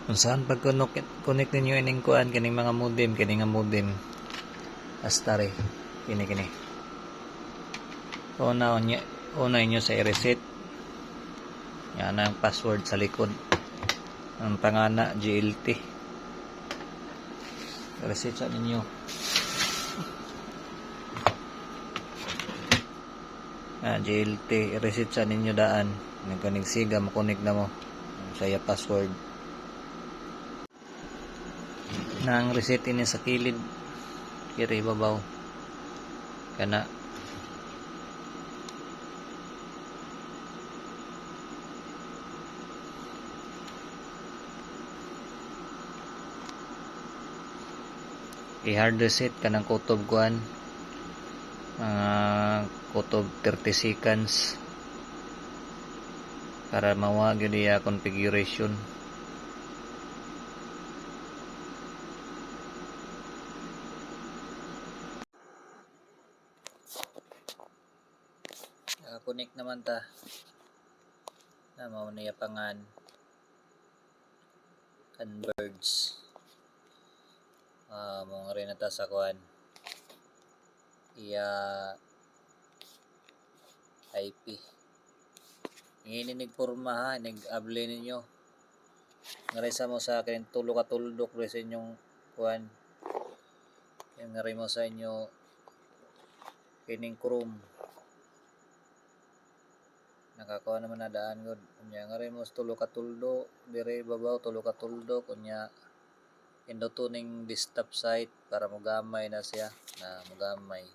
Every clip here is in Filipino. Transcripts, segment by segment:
Kung saan pag connect ninyo ining kuan kining mga modem, kining nga modem astare kini una inyo sa i-reset yan ang password sa likod ang pangana GLT reset sa ninyo GLT reset sa ninyo daan nagkanigsiga makunik na mo saya password nang reset ini sa kilid kiri babaw kana i-hard reset kanang kutob kuan mga kutob 30 seconds para mawag yun iya configuration connect naman ta na mao niya pangan converge mga rin nata sa kuan iya IP nginig porma ha nag-able ninyo ngarisa mo sa akin tulo ka tuldok sa inyong kuan yung ngari mo sa inyo kining Chrome nakakuha naman na daan gud unya ngari mo tulo ka tuldo dire babaw tulo ka tuldo kunya induto ning desktop site para mogamay na siya na mogamay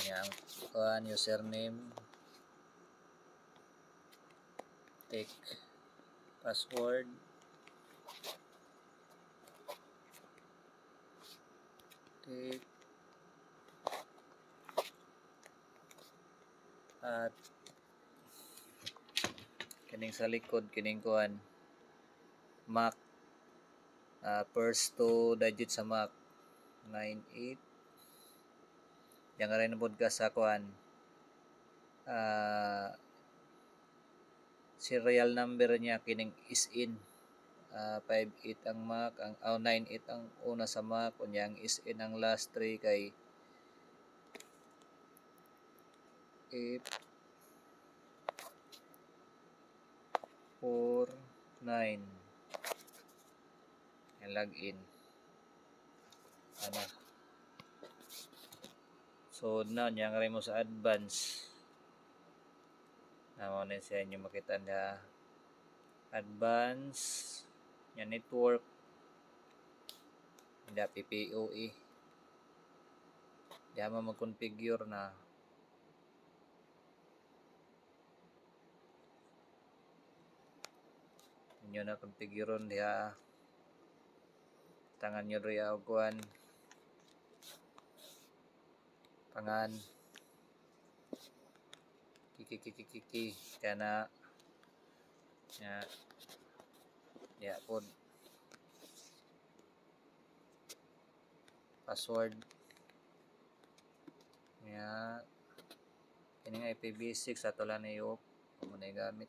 unya ang kuan username take password take at kining sa likod kining kuan MAC first 2 digit sa MAC 98 yang rin na podcast sa kuan serial number niya kining is in 58 ang MAC ang 98 ang una sa MAC unya ang is in ang last 3 kay 849 and login ana so na nya rin mo sa advance na mo na siya inyo makita na advance nya network hindi PPOE di mo mag-configure na inyo na configure diha tangan nyo rin ang kuhan pangan kiki kaya na ya po password ya kining IPv6 ato lang na i-off kung na gamit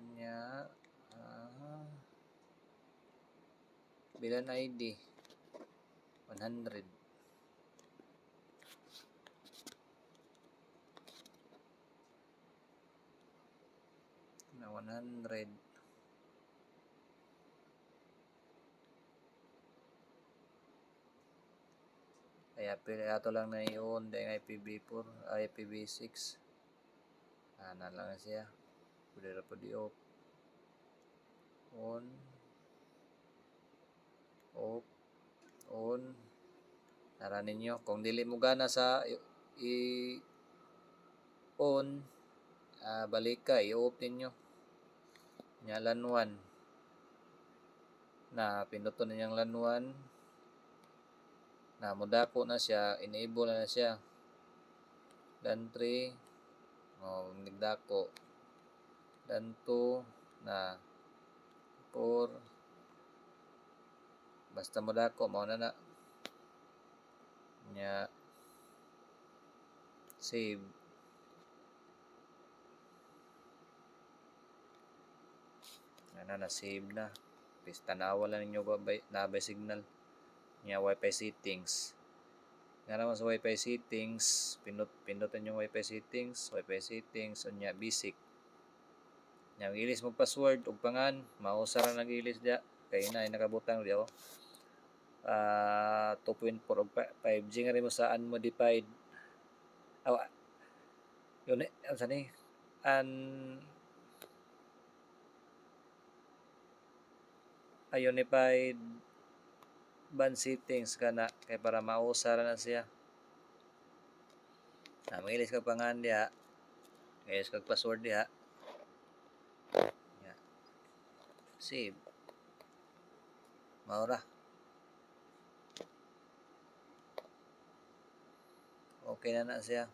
kanya bilan ID 100 na 100 kaya pila ato lang na i-on dahil IPv4 IPv6 na lang siya pwede na po di-off on off on nara ninyo kung dili mo gana sa on balik ka i-off ninyo nya LAN 1 na pinuto ninyang LAN 1 na mudako na siya enable na siya LAN 3 nigdako LAN 2 na 4 basta mo dako mao na nya save na save na. Please tanawa lang ninyo na by signal nya wifi settings. Nga naman sa wifi settings, pinutan yung wifi settings unya basic. Yang ilis mo password ug pangan, mausa ra nag-ilis dia kay na nakabutang di ako. 2.4 ug 5G nga rin mo sa unmodified. Yun sa ni unified band settings kana kay para mausa ra na siya. Magilis kag pangan diha. Magilis kag password diha. Yeah. Save. Maura. Okay na siya.